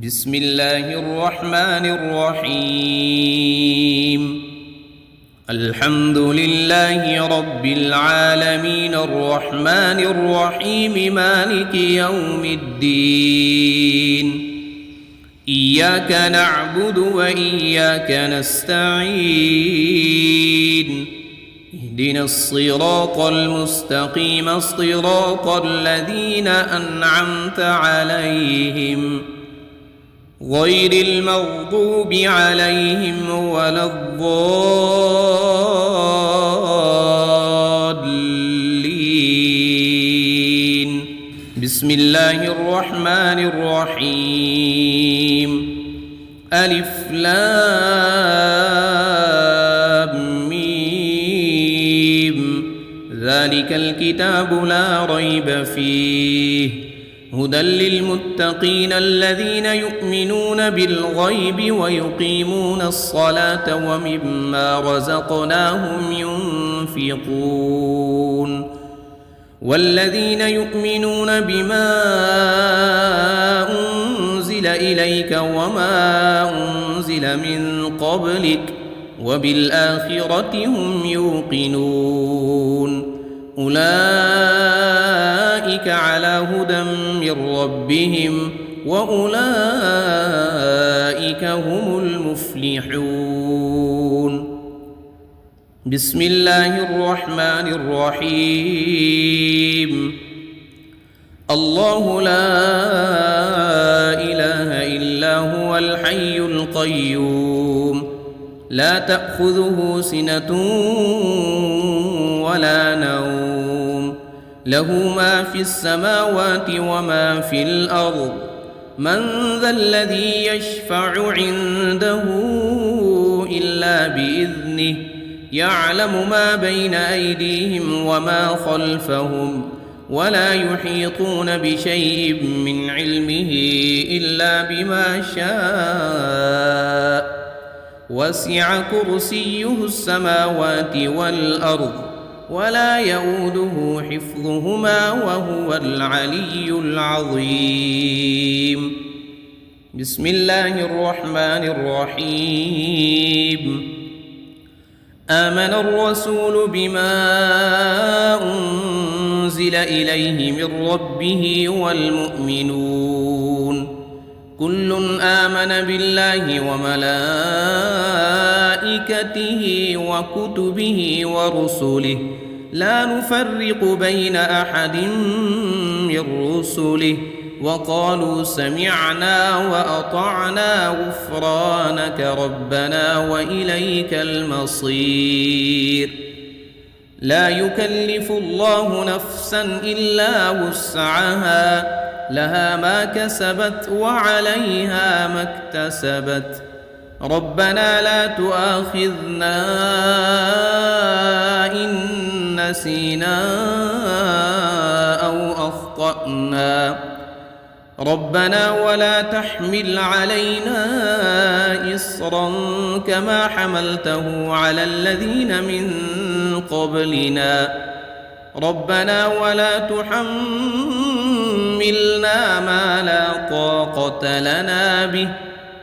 بسم الله الرحمن الرحيم. الحمد لله رب العالمين الرحمن الرحيم مالك يوم الدين. إياك نعبد وإياك نستعين. اهدنا الصراط المستقيم صراط الذين أنعمت عليهم غير المغضوب عليهم ولا الضالين. بسم الله الرحمن الرحيم. ألف لام ميم. ذلك الكتاب لا ريب فيه هدى للمتقين الذين يؤمنون بالغيب ويقيمون الصلاة ومما رزقناهم ينفقون والذين يؤمنون بما أنزل إليك وما أنزل من قبلك وبالآخرة هم يوقنون أولئك على هدى من ربهم وأولئك هم المفلحون. بسم الله الرحمن الرحيم. الله لا إله إلا هو الحي القيوم لا تأخذه سنة ولا نوم له ما في السماوات وما في الأرض. من ذا الذي يشفع عنده إلا بإذنه يعلم ما بين أيديهم وما خلفهم ولا يحيطون بشيء من علمه إلا بما شاء وسع كرسيه السماوات والأرض ولا يؤوده حفظهما وهو العلي العظيم. بسم الله الرحمن الرحيم. آمن الرسول بما أنزل إليه من ربه والمؤمنون كل آمن بالله وملائكته وكتبه ورسله لا نفرق بين أحد من رسله وقالوا سمعنا وأطعنا غفرانك ربنا وإليك المصير. لا يكلف الله نفسا إلا وسعها لها ما كسبت وعليها ما اكتسبت. ربنا لا تؤاخذنا إن نسينا أو أخطأنا ربنا ولا تحمل علينا إصرا كما حملته على الذين من قبلنا ربنا ولا تحملنا ما لا طاقة لنا به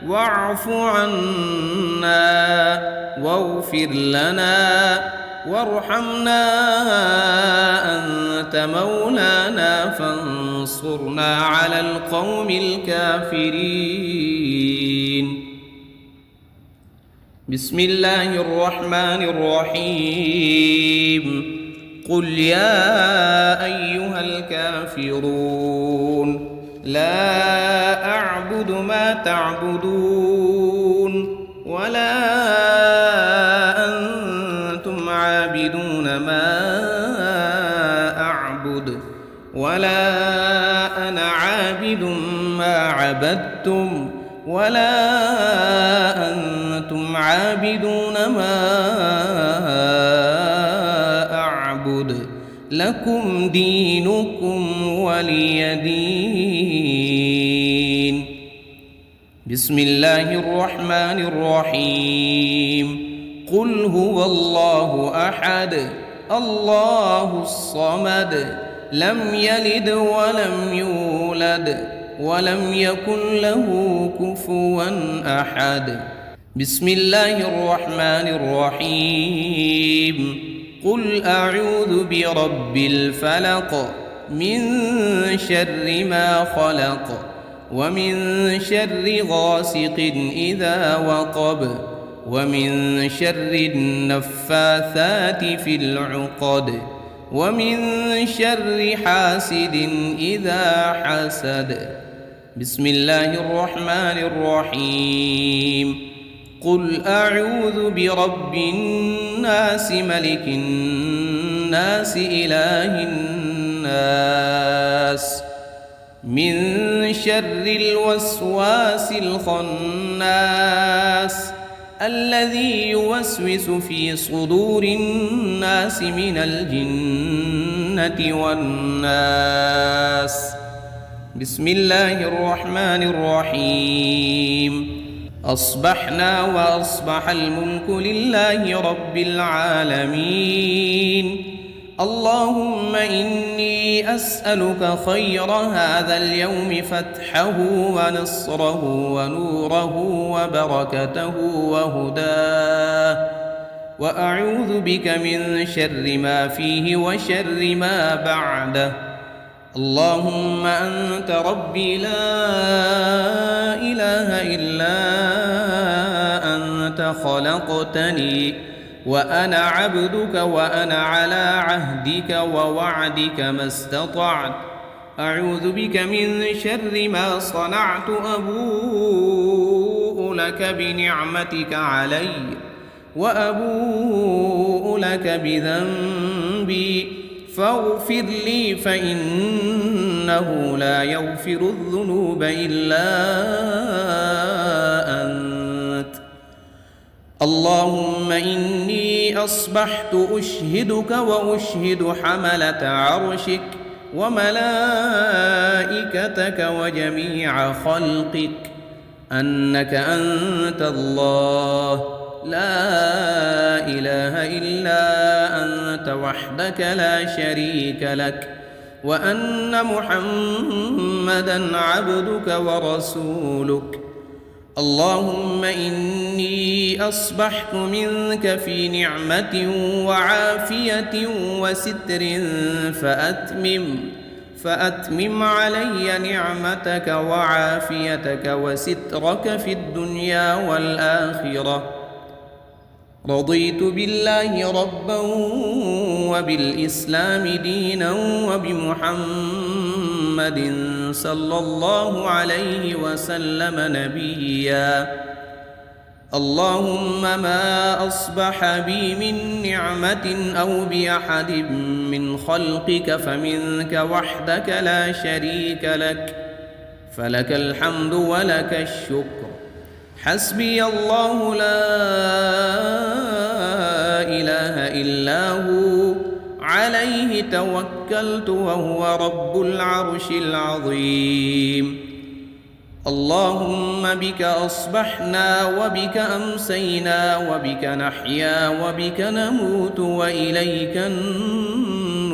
واعف عنا واغفر لنا وارحمنا أنت مولانا فانصرنا على القوم الكافرين. بسم الله الرحمن الرحيم. قل يا أيها الكافرون لا أعبد ما تعبدون ولا أنتم عابدون ما أعبد ولا أنا عابد ما عبدتم ولا أنتم عابدون ما أعبد لكم دينكم ولي دين. بسم الله الرحمن الرحيم. قل هو الله أحد الله الصمد لم يلد ولم يولد ولم يكن له كفوا أحد. بسم الله الرحمن الرحيم. قل أعوذ برب الفلق من شر ما خلق ومن شر غاسق إذا وقب ومن شر النفاثات في العقد ومن شر حاسد إذا حسد. بسم الله الرحمن الرحيم. قل أعوذ برب الناس ملك الناس إله الناس من شر الوسواس الخناس الذي يوسوس في صدور الناس من الجنة والناس. بسم الله الرحمن الرحيم. أصبحنا وأصبح الملك لله رب العالمين. اللهم إني أسألك خير هذا اليوم فتحه ونصره ونوره وبركته وهداه، وأعوذ بك من شر ما فيه وشر ما بعده. اللهم أنت ربي لا إله إلا أنت خلقتني وأنا عبدك وأنا على عهدك ووعدك ما استطعت. أعوذ بك من شر ما صنعت. أبوء لك بنعمتك علي وأبوء لك بذنبي فاغفر لي فإنه لا يغفر الذنوب إلا أنت. اللهم إني أصبحت أشهدك وأشهد حملة عرشك وملائكتك وجميع خلقك أنك أنت الله لا إله إلا أنت وحدك لا شريك لك، وأن محمدًا عبدك ورسولك. اللهم إني أصبحت منك في نعمة وعافية وستر فأتمم علي نعمتك وعافيتك وسترك في الدنيا والآخرة. رضيت بالله ربا وبالإسلام دينا وبمحمد صلى الله عليه وسلم نبيا. اللهم ما أصبح بي من نعمة أو بأحد من خلقك فمنك وحدك لا شريك لك، فلك الحمد ولك الشكر. حسبي الله لا إله إلا هو عليه توكلت وهو رب العرش العظيم. اللهم بك أصبحنا وبك أمسينا وبك نحيا وبك نموت وإليك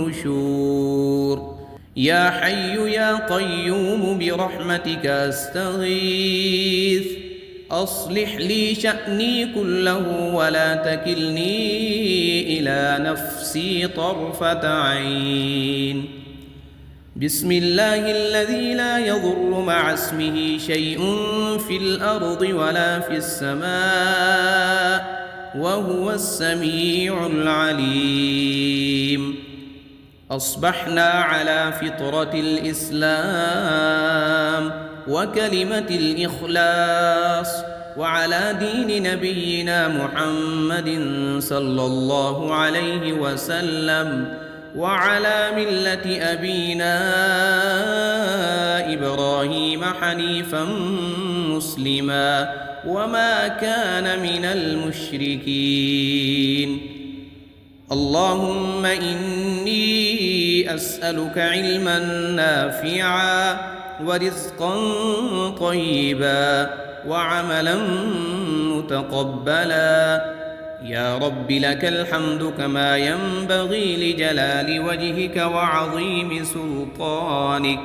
النشور. يا حي يا قيوم برحمتك أستغيث. أصلح لي شأني كله ولا تكلني إلى نفسي طرفة عين. بسم الله الذي لا يضر مع اسمه شيء في الأرض ولا في السماء وهو السميع العليم. أصبحنا على فطرة الإسلام وكلمة الإخلاص وعلى دين نبينا محمد صلى الله عليه وسلم وعلى ملة أبينا إبراهيم حنيفا مسلما وما كان من المشركين. اللهم إني أسألك علما نافعا ورزقا طيبا وعملا متقبلا. يا رب لك الحمد كما ينبغي لجلال وجهك وعظيم سلطانك.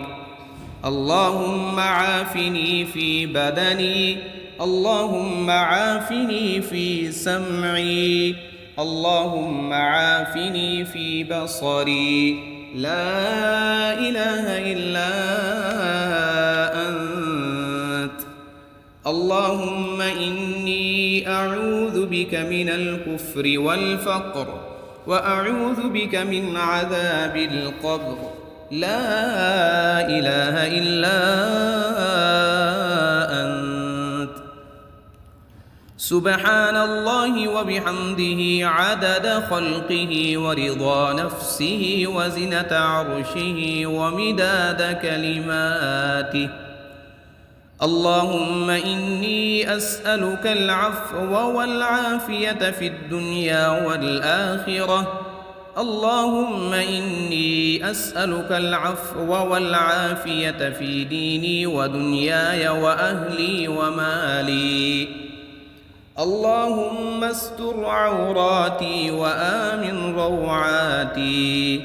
اللهم عافني في بدني، اللهم عافني في سمعي، اللهم عافني في بصري، لا إله إلا أنت. اللهم إني أعوذ بك من الكفر والفقر، وأعوذ بك من عذاب القبر، لا إله إلا أنت. سبحان الله وبحمده عدد خلقه ورضا نفسه وزنة عرشه ومداد كلماته. اللهم إني أسألك العفو والعافية في الدنيا والآخرة. اللهم إني أسألك العفو والعافية في ديني ودنياي وأهلي ومالي. اللهم استر عوراتي وآمن روعاتي.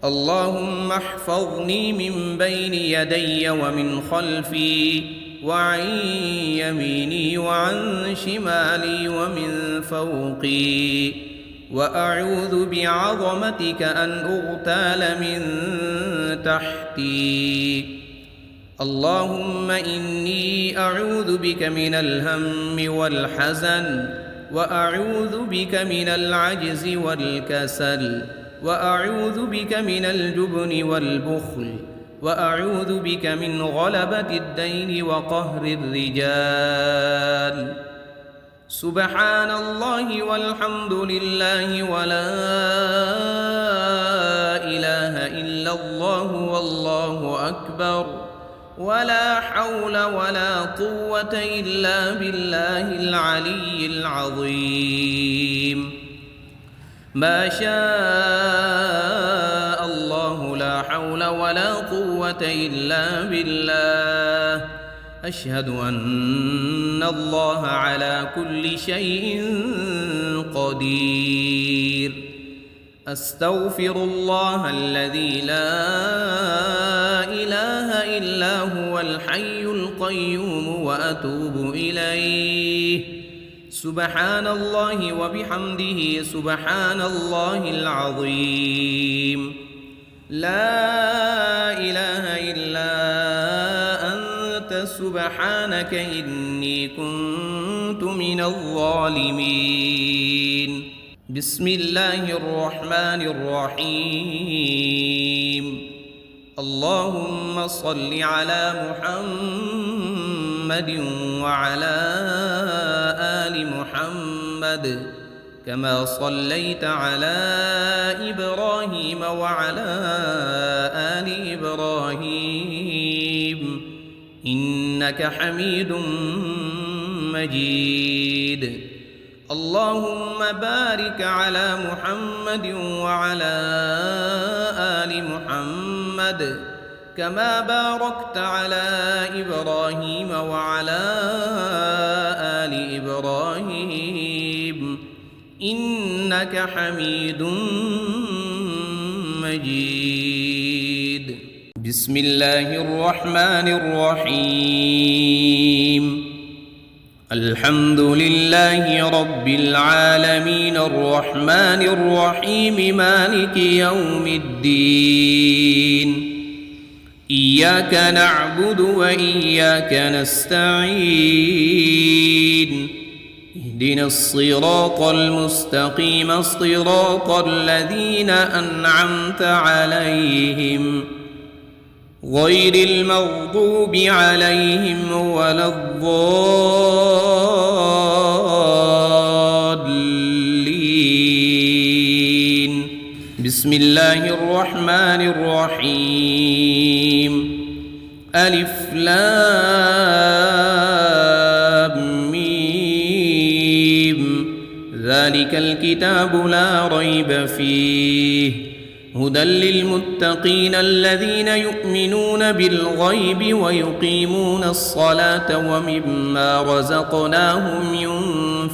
اللهم احفظني من بين يدي ومن خلفي وعن يميني وعن شمالي ومن فوقي، وأعوذ بعظمتك أن أغتال من تحتي. اللهم إني أعوذ بك من الهم والحزن، وأعوذ بك من العجز والكسل، وأعوذ بك من الجبن والبخل، وأعوذ بك من غلبة الدين وقهر الرجال. سبحان الله والحمد لله ولا إله إلا الله والله أكبر، ولا حول ولا قوة إلا بالله العلي العظيم. ما شاء الله لا حول ولا قوة إلا بالله. أشهد أن الله على كل شيء قدير. أستغفر الله الذي لا إله إلا هو الحي القيوم وأتوب إليه. سبحان الله وبحمده سبحان الله العظيم. لا إله إلا أنت سبحانك إني كنت من الظالمين. بسم الله الرحمن الرحيم. اللهم صل على محمد وعلى آل محمد كما صليت على إبراهيم وعلى آل إبراهيم إنك حميد مجيد. اللهم بارك على محمد وعلى آل محمد كما باركت على إبراهيم وعلى آل إبراهيم إنك حميد مجيد. بسم الله الرحمن الرحيم. الحمد لله رب العالمين الرحمن الرحيم مالك يوم الدين. إياك نعبد وإياك نستعين. اهدنا الصراط المستقيم صراط الذين أنعمت عليهم غير المغضوب عليهم ولا الضالين. بسم الله الرحمن الرحيم. ألف لام ميم. ذلك الكتاب لا ريب فيه هدى للمتقين الذين يؤمنون بالغيب ويقيمون الصلاة ومما رزقناهم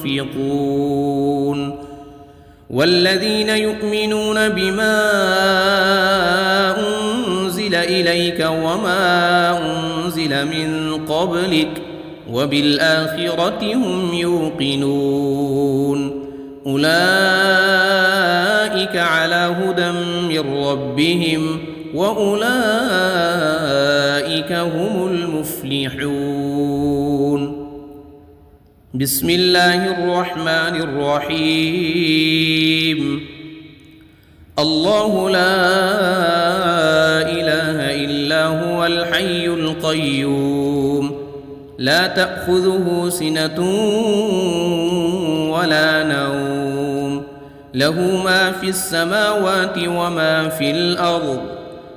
ينفقون. والذين يؤمنون بما أنزل أنزل إليك وما أنزل من قبلك وبالآخرة هم يوقنون أولئك على هدى من ربهم وأولئك هم المفلحون بسم الله الرحمن الرحيم الله لا إله إلا هو الحي القيوم لا تأخذه سنة ولا نوم له ما في السماوات وما في الأرض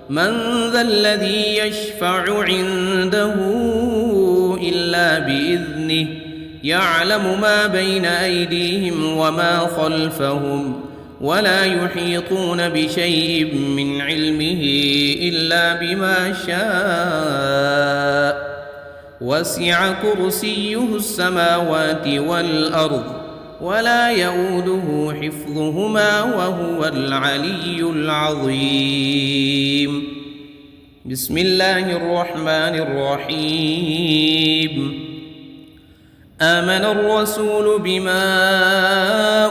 من ذا الذي يشفع عنده إلا بإذنه يعلم ما بين أيديهم وما خلفهم ولا يحيطون بشيء من علمه إلا بما شاء وسع كرسيه السماوات والأرض ولا يؤوده حفظهما وهو العلي العظيم بسم الله الرحمن الرحيم آمن الرسول بما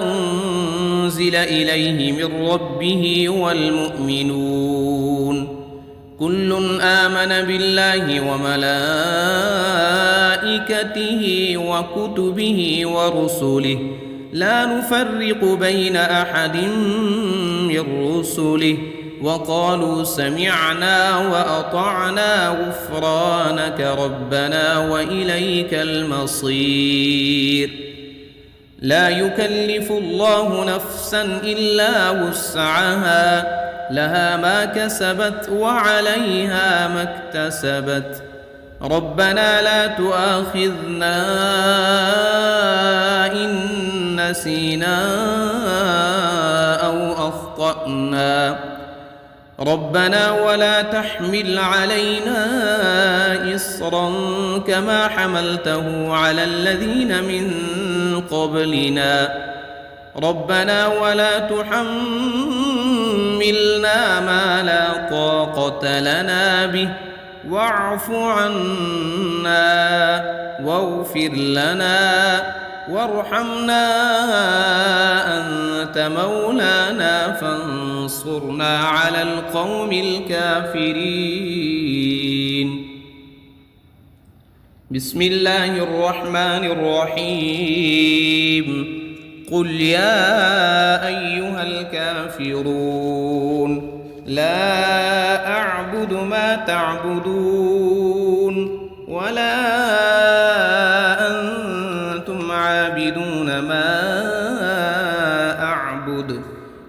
أنزل إليه من ربه والمؤمنون كل آمن بالله وملائكته وكتبه ورسله لا نفرق بين أحد من رسله وقالوا سمعنا وأطعنا غفرانك ربنا وإليك المصير لا يكلف الله نفسا إلا وسعها لها ما كسبت وعليها ما اكتسبت ربنا لا تؤاخذنا إن نسينا أو أخطأنا ربنا ولا تحمل علينا إصرا كما حملته على الذين من قبلنا ربنا ولا تحملنا ما لا طاقة لنا به واعف عنا واغفر لنا وارحمنا أنت مولانا فانصرنا على القوم الكافرين بسم الله الرحمن الرحيم قل يا أيها الكافرون لا أعبد ما تعبدون ولا أنتم عابدون ما أعبد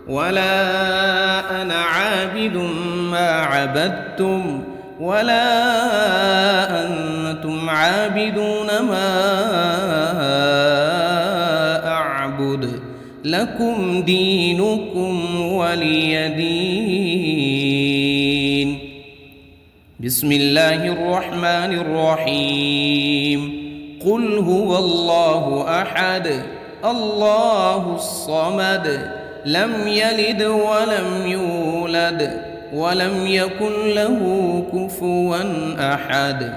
ولا أنا عابد ما عبدتم ولا أنتم عابدون ما أعبد لكم دينكم ولي دين بسم الله الرحمن الرحيم قل هو الله أحد الله الصمد لم يلد ولم يولد ولم يكن له كفوا أحد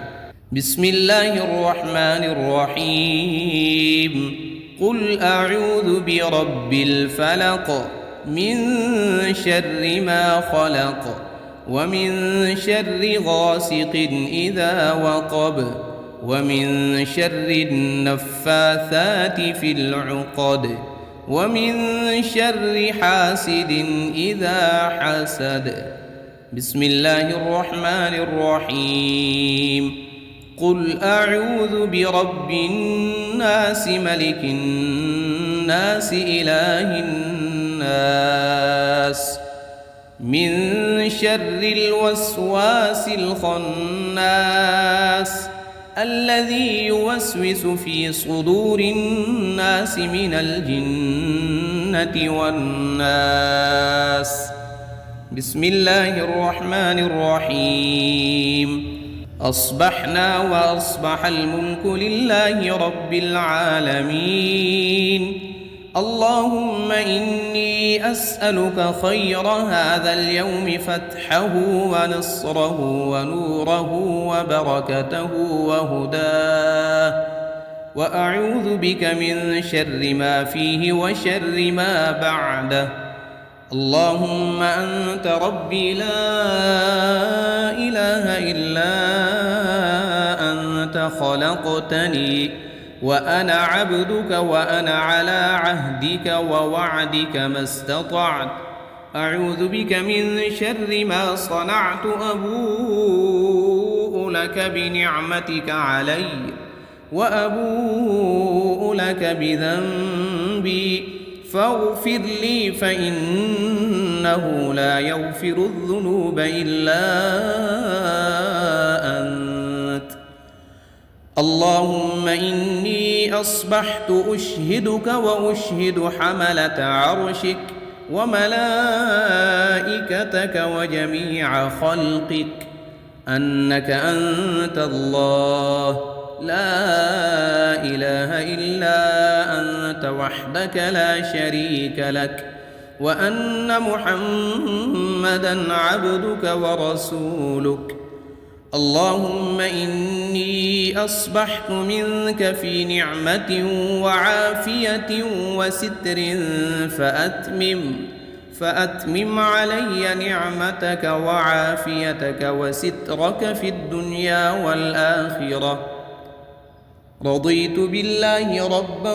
بسم الله الرحمن الرحيم قل أعوذ برب الفلق من شر ما خلق ومن شر غاسق إذا وقب ومن شر النفاثات في العقد ومن شر حاسد إذا حسد بسم الله الرحمن الرحيم قل أعوذ برب الناس ملك الناس إله الناس من شر الوسواس الخناس الذي يوسوس في صدور الناس من الجنة والناس بسم الله الرحمن الرحيم أصبحنا وأصبح الملك لله رب العالمين اللهم إني أسألك خير هذا اليوم فتحه ونصره ونوره وبركته وهداه، وأعوذ بك من شر ما فيه وشر ما بعده. اللهم أنت ربي لا إله إلا أنت خلقتني وأنا عبدك وأنا على عهدك ووعدك ما استطعت. أعوذ بك من شر ما صنعت، أبوء لك بنعمتك علي وأبوء لك بذنبي فاغفر لي فإنه لا يغفر الذنوب إلا أنت. اللهم إني أصبحت أشهدك وأشهد حملة عرشك وملائكتك وجميع خلقك أنك أنت الله لا إله إلا أنت وحدك لا شريك لك، وأن محمدًا عبدك ورسولك. اللهم إني أصبحت منك في نعمة وعافية وستر فأتمم علي نعمتك وعافيتك وسترك في الدنيا والآخرة. رضيت بالله ربا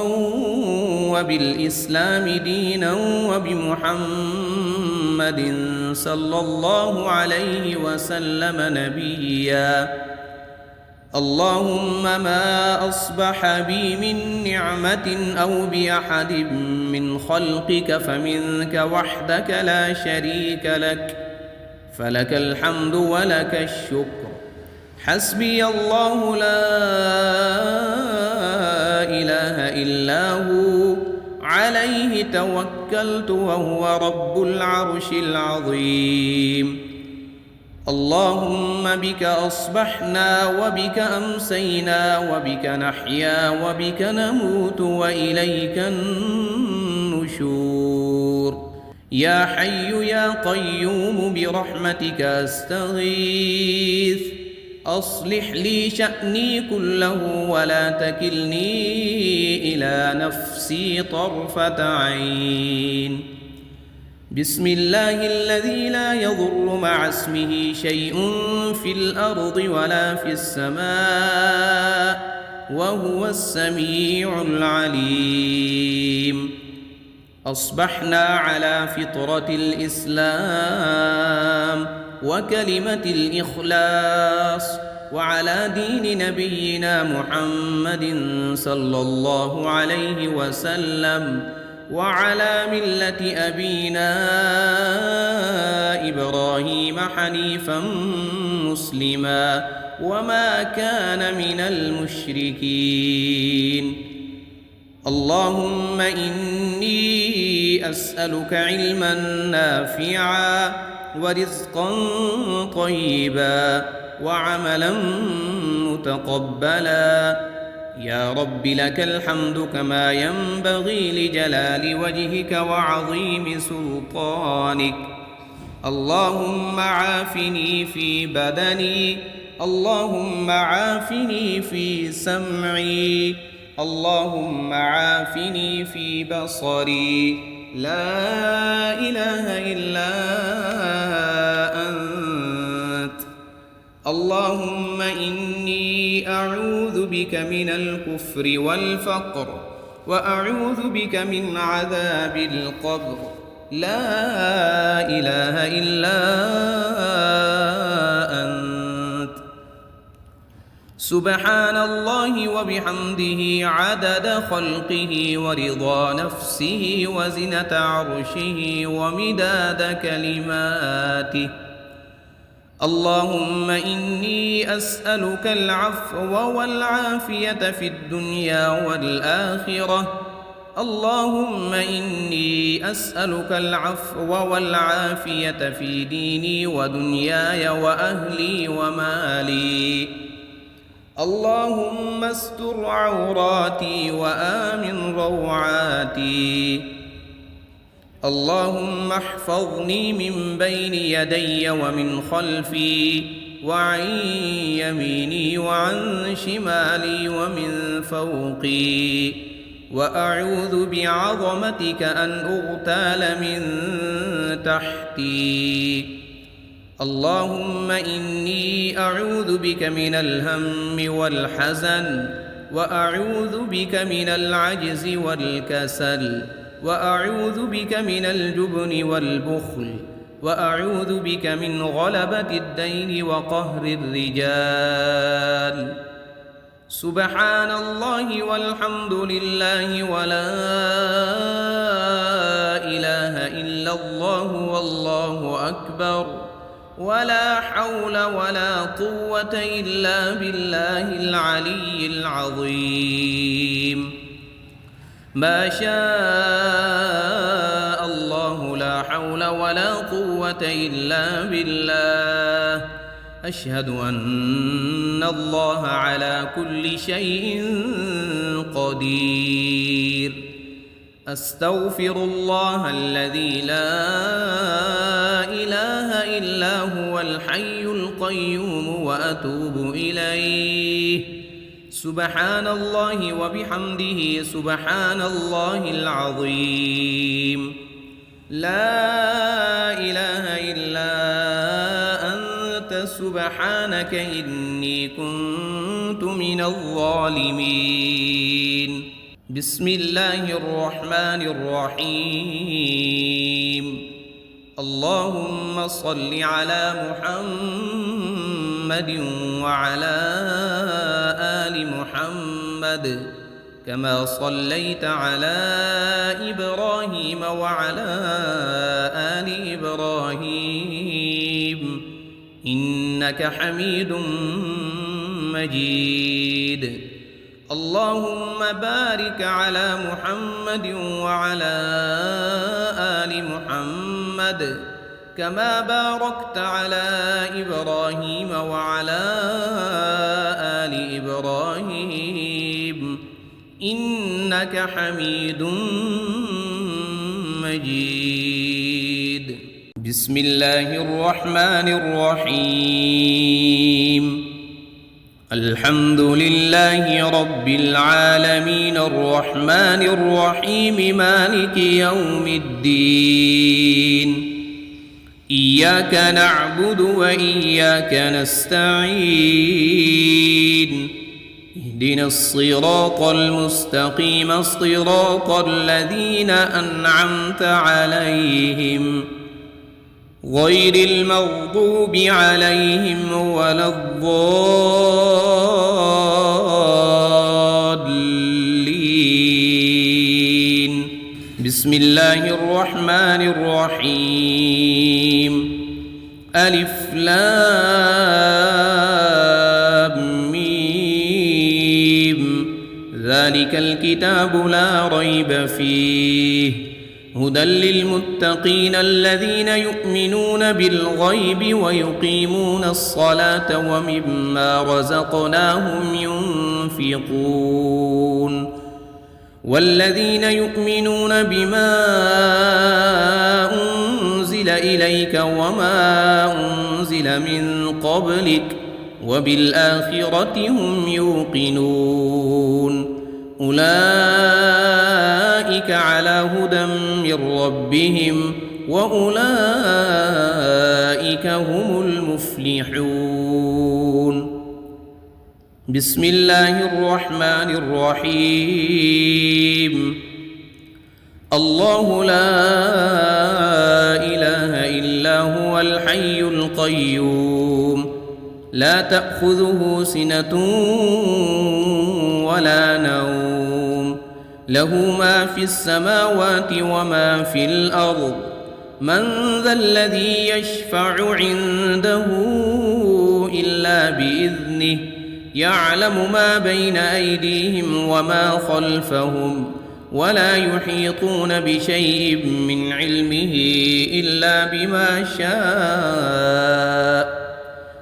وبالإسلام دينا وبمحمد صلى الله عليه وسلم نبيا. اللهم ما أصبح بي من نعمة أو بأحد من خلقك فمنك وحدك لا شريك لك، فلك الحمد ولك الشكر. حسبي الله لا إله إلا هو عليه توكلت وهو رب العرش العظيم. اللهم بك أصبحنا وبك أمسينا وبك نحيا وبك نموت وإليك النشور. يا حي يا قيوم برحمتك أستغيث، أصلح لي شأني كله ولا تكلني إلى نفسي طرفة عين. بسم الله الذي لا يضر مع اسمه شيء في الأرض ولا في السماء وهو السميع العليم. أصبحنا على فطرة الإسلام وكلمة الإخلاص وعلى دين نبينا محمد صلى الله عليه وسلم وعلى ملة أبينا إبراهيم حنيفا مسلما وما كان من المشركين. اللهم إني أسألك علما نافعا ورزقا طيبا وعملا متقبلا. يا رب لك الحمد كما ينبغي لجلال وجهك وعظيم سلطانك. اللهم عافني في بدني، اللهم عافني في سمعي، اللهم عافني في بصري. لا إله إلا أنت. اللهم إني أعوذ بك من الكفر والفقر وأعوذ بك من عذاب القبر. لا إله إلا أنت. سبحان الله وبحمده عدد خلقه ورضا نفسه وزنة عرشه ومداد كلماته. اللهم إني أسألك العفو والعافية في الدنيا والآخرة. اللهم إني أسألك العفو والعافية في ديني ودنياي وأهلي ومالي. اللهم استر عوراتي وآمن روعاتي. اللهم احفظني من بين يدي ومن خلفي وعن يميني وعن شمالي ومن فوقي، وأعوذ بعظمتك أن أغتال من تحتي. اللهم إني أعوذ بك من الهم والحزن، وأعوذ بك من العجز والكسل، وأعوذ بك من الجبن والبخل، وأعوذ بك من غلبة الدين وقهر الرجال. سبحان الله والحمد لله ولا إله إلا الله والله أكبر، ولا حول ولا قوة إلا بالله العلي العظيم. ما شاء الله لا حول ولا قوة إلا بالله. أشهد أن الله على كل شيء قدير. أستغفر الله الذي لا إله إلا هو الحي القيوم وأتوب إليه. سبحان الله وبحمده سبحان الله العظيم. لا إله إلا أنت سبحانك إني كنت من الظالمين. بسم الله الرحمن الرحيم. اللهم صل على محمد وعلى آل محمد كما صليت على إبراهيم وعلى آل إبراهيم إنك حميد مجيد. اللهم بارك على محمد وعلى آل محمد كما باركت على إبراهيم وعلى آل إبراهيم إنك حميد مجيد. بسم الله الرحمن الرحيم. الحمد لله رب العالمين الرحمن الرحيم مالك يوم الدين. إياك نعبد وإياك نستعين. اهدنا الصراط المستقيم صراط الذين أنعمت عليهم غير المغضوب عليهم ولا الضالين. بسم الله الرحمن الرحيم. ألف لام ميم. ذلك الكتاب لا ريب فيه هدى للمتقين الذين يؤمنون بالغيب ويقيمون الصلاة ومما رزقناهم ينفقون. والذين يؤمنون بما أنزل إليك وما أنزل من قبلك وبالآخرة هم يوقنون. أولئك على هدى من ربهم وأولئك هم المفلحون. بسم الله الرحمن الرحيم. الله لا إله إلا هو الحي القيوم لا تأخذه سنة ولا نوم له ما في السماوات وما في الأرض. من ذا الذي يشفع عنده إلا بإذنه يعلم ما بين أيديهم وما خلفهم ولا يحيطون بشيء من علمه إلا بما شاء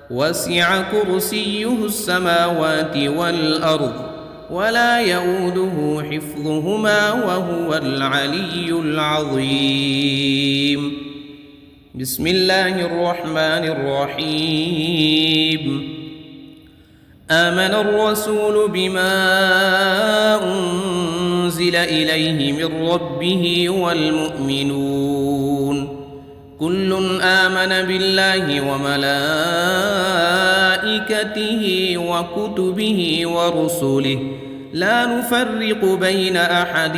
وسع كرسيه السماوات والأرض ولا يؤوده حفظهما وهو العلي العظيم. بسم الله الرحمن الرحيم. آمن الرسول بما أنزل إليه من ربه والمؤمنون كل آمن بالله وملائكته وكتبه ورسله لا نفرق بين أحد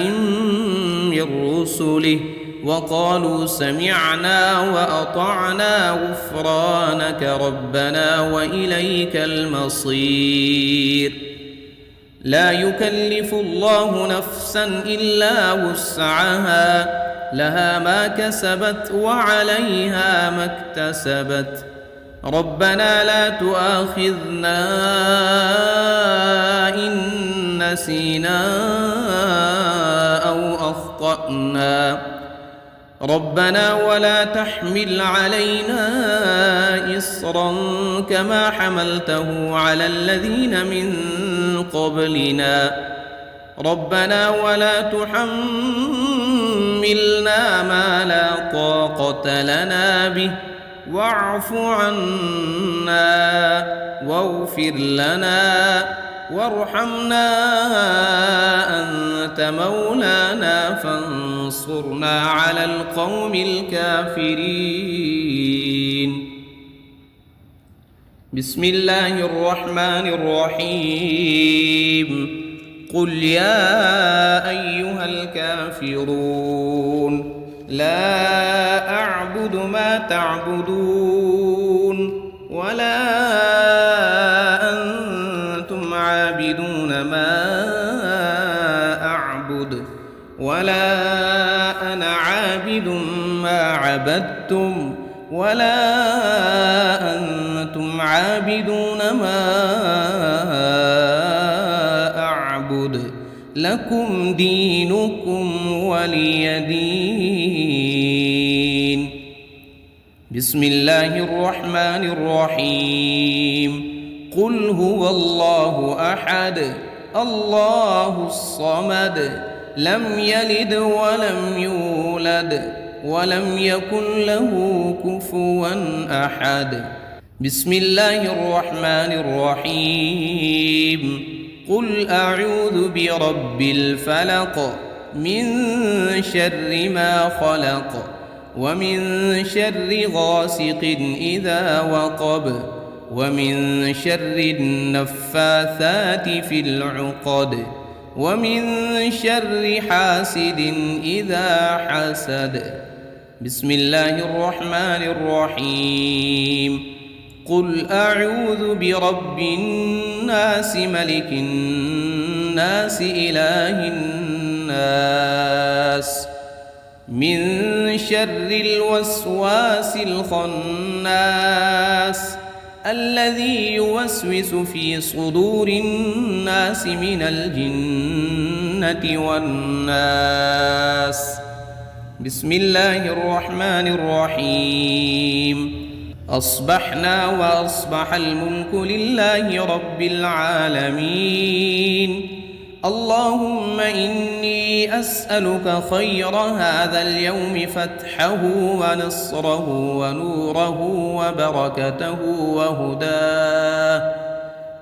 من رسله وقالوا سمعنا وأطعنا غفرانك ربنا وإليك المصير. لا يكلف الله نفسا إلا وسعها لها ما كسبت وعليها ما اكتسبت ربنا لا تؤاخذنا إن نسينا أو أخطأنا ربنا ولا تحمل علينا إصرا كما حملته على الذين من قبلنا ربنا ولا تحملنا ما لا طاقة لنا به واعف عنا واغفر لنا وارحمنا أنت مولانا فانصرنا على القوم الكافرين. بسم الله الرحمن الرحيم. قل يا أيها الكافرون لا أعبد ما تعبدون ولا أنتم عابدون ما أعبد ولا أنا عابد ما عبدتم ولا أنتم عابدون ما أعبد لكم دينكم ولي دين. بسم الله الرحمن الرحيم. قل هو الله أحد الله الصمد لم يلد ولم يولد ولم يكن له كفوا أحد. بسم الله الرحمن الرحيم. قل أعوذ برب الفلق من شر ما خلق ومن شر غاسق إذا وقب ومن شر النفاثات في العقد ومن شر حاسد إذا حسد. بسم الله الرحمن الرحيم. قل أعوذ برب الناس ملك الناس إله الناس من شر الوسواس الخناس الذي يوسوس في صدور الناس من الجنة والناس. بسم الله الرحمن الرحيم. أصبحنا وأصبح الملك لله رب العالمين. اللهم إني أسألك خير هذا اليوم فتحه ونصره ونوره وبركته وهداه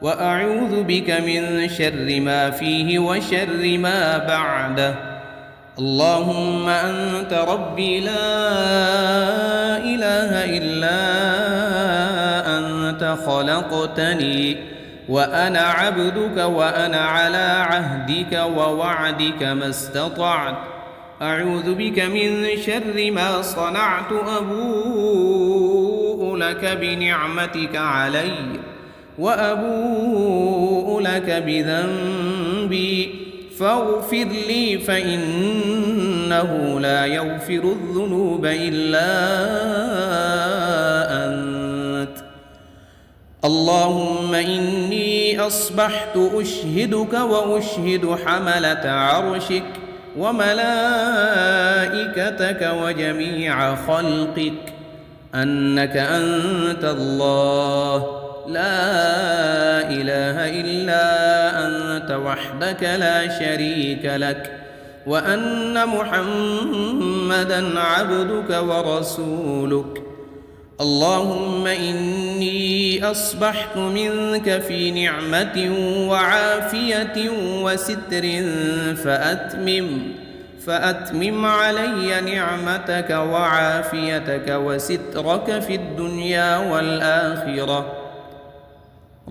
وأعوذ بك من شر ما فيه وشر ما بعده. اللهم أنت ربي لا إله إلا أنت خلقتني وأنا عبدك وأنا على عهدك ووعدك ما استطعت. أعوذ بك من شر ما صنعت أبوء لك بنعمتك علي وأبوء لك بذنبي فاغفر لي فإنه لا يغفر الذنوب إلا أنت. اللهم إني أصبحت أشهدك وأشهد حملة عرشك وملائكتك وجميع خلقك أنك أنت الله لا إله إلا أنت وحدك لا شريك لك وأن محمدًا عبدك ورسولك. اللهم إني أصبحت منك في نعمة وعافية وستر فأتمم علي نعمتك وعافيتك وسترك في الدنيا والآخرة.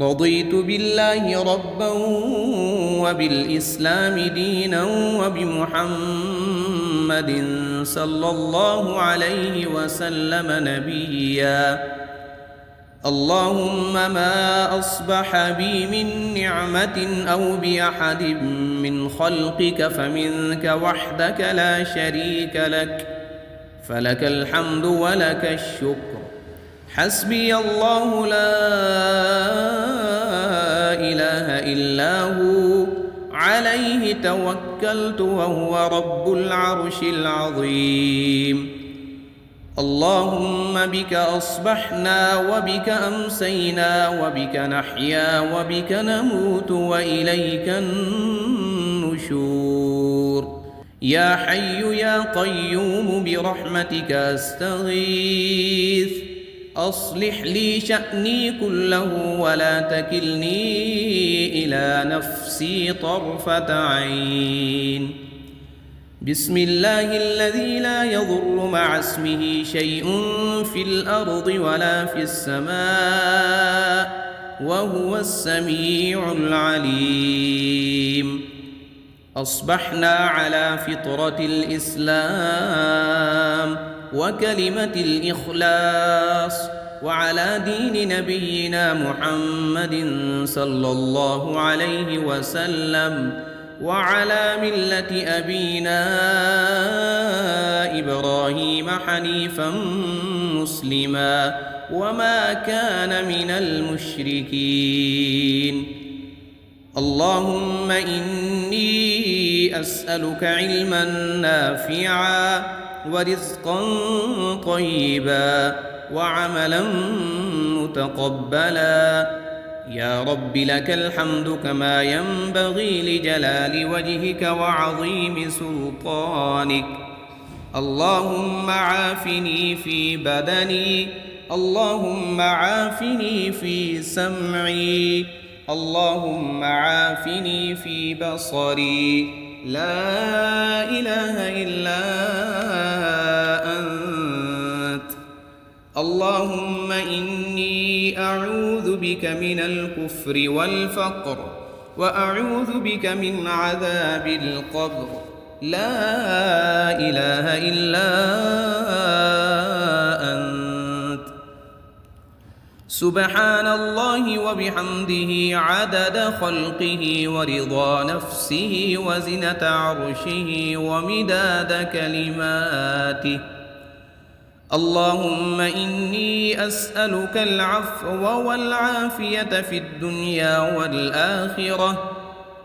رضيت بالله ربا وبالإسلام دينا وبمحمد صلى الله عليه وسلم نبيا. اللهم ما أصبح بي من نعمة أو بأحد من خلقك فمنك وحدك لا شريك لك، فلك الحمد ولك الشكر. حسبي الله لا إله إلا هو عليه توكلت وهو رب العرش العظيم. اللهم بك أصبحنا وبك أمسينا وبك نحيا وبك نموت وإليك النشور. يا حي يا قيوم برحمتك أستغيث، أصلح لي شأني كله ولا تكلني إلى نفسي طرفة عين. بسم الله الذي لا يضر مع اسمه شيء في الأرض ولا في السماء وهو السميع العليم. أصبحنا على فطرة الإسلام وكلمة الإخلاص وعلى دين نبينا محمد صلى الله عليه وسلم وعلى ملة أبينا إبراهيم حنيفا مسلما وما كان من المشركين. اللهم إني أسألك علما نافعا ورزقا طيبا وعملا متقبلا. يا رب لك الحمد كما ينبغي لجلال وجهك وعظيم سلطانك. اللهم عافني في بدني، اللهم عافني في سمعي، اللهم عافني في بصري. لا إله إلا أنت. اللهم إني أعوذ بك من الكفر والفقر وأعوذ بك من عذاب القبر. لا إله إلا أنت. سبحان الله وبحمده عدد خلقه ورضا نفسه وزنة عرشه ومداد كلماته. اللهم إني أسألك العفو والعافية في الدنيا والآخرة.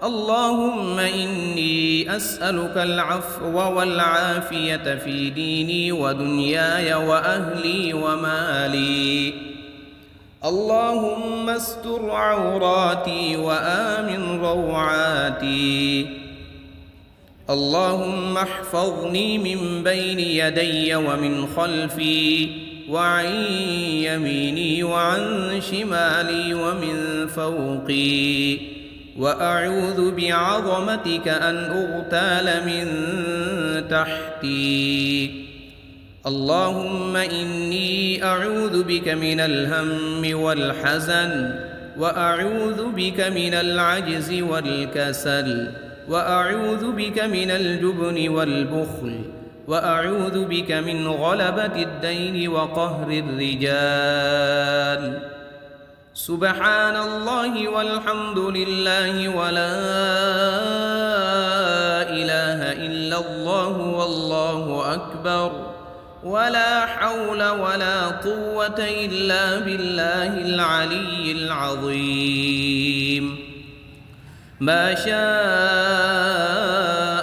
اللهم إني أسألك العفو والعافية في ديني ودنياي وأهلي ومالي. اللهم استر عوراتي وآمن روعاتي. اللهم احفظني من بين يدي ومن خلفي وعن يميني وعن شمالي ومن فوقي، وأعوذ بعظمتك أن أغتال من تحتي. اللهم إني أعوذ بك من الهم والحزن، وأعوذ بك من العجز والكسل، وأعوذ بك من الجبن والبخل، وأعوذ بك من غلبة الدين وقهر الرجال. سبحان الله والحمد لله ولا إله إلا الله والله أكبر، ولا حول ولا قوة إلا بالله العلي العظيم. ما شاء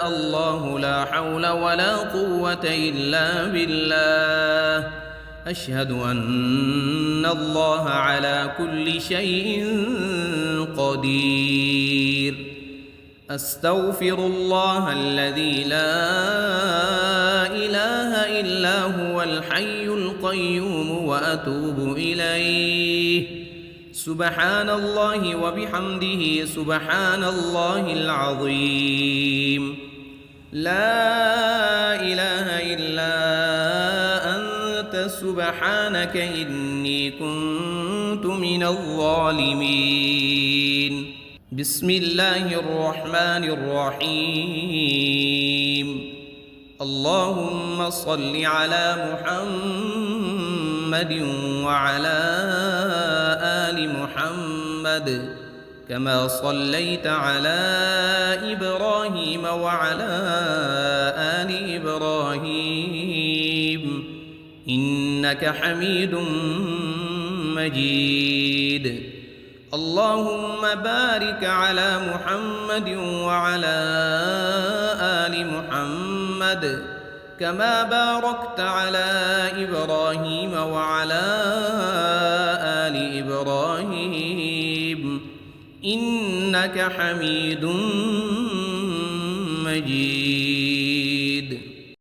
الله لا حول ولا قوة إلا بالله. أشهد أن الله على كل شيء قدير. أستغفر الله الذي لا إله إلا هو الحي القيوم وأتوب إليه. سبحان الله وبحمده سبحان الله العظيم. لا إله إلا أنت سبحانك إني كنت من الظالمين. بسم الله الرحمن الرحيم. اللهم صل على محمد وعلى آل محمد كما صليت على إبراهيم وعلى آل إبراهيم إنك حميد مجيد. اللهم بارك على محمد وعلى آل محمد كما باركت على إبراهيم وعلى آل إبراهيم إنك حميد مجيد.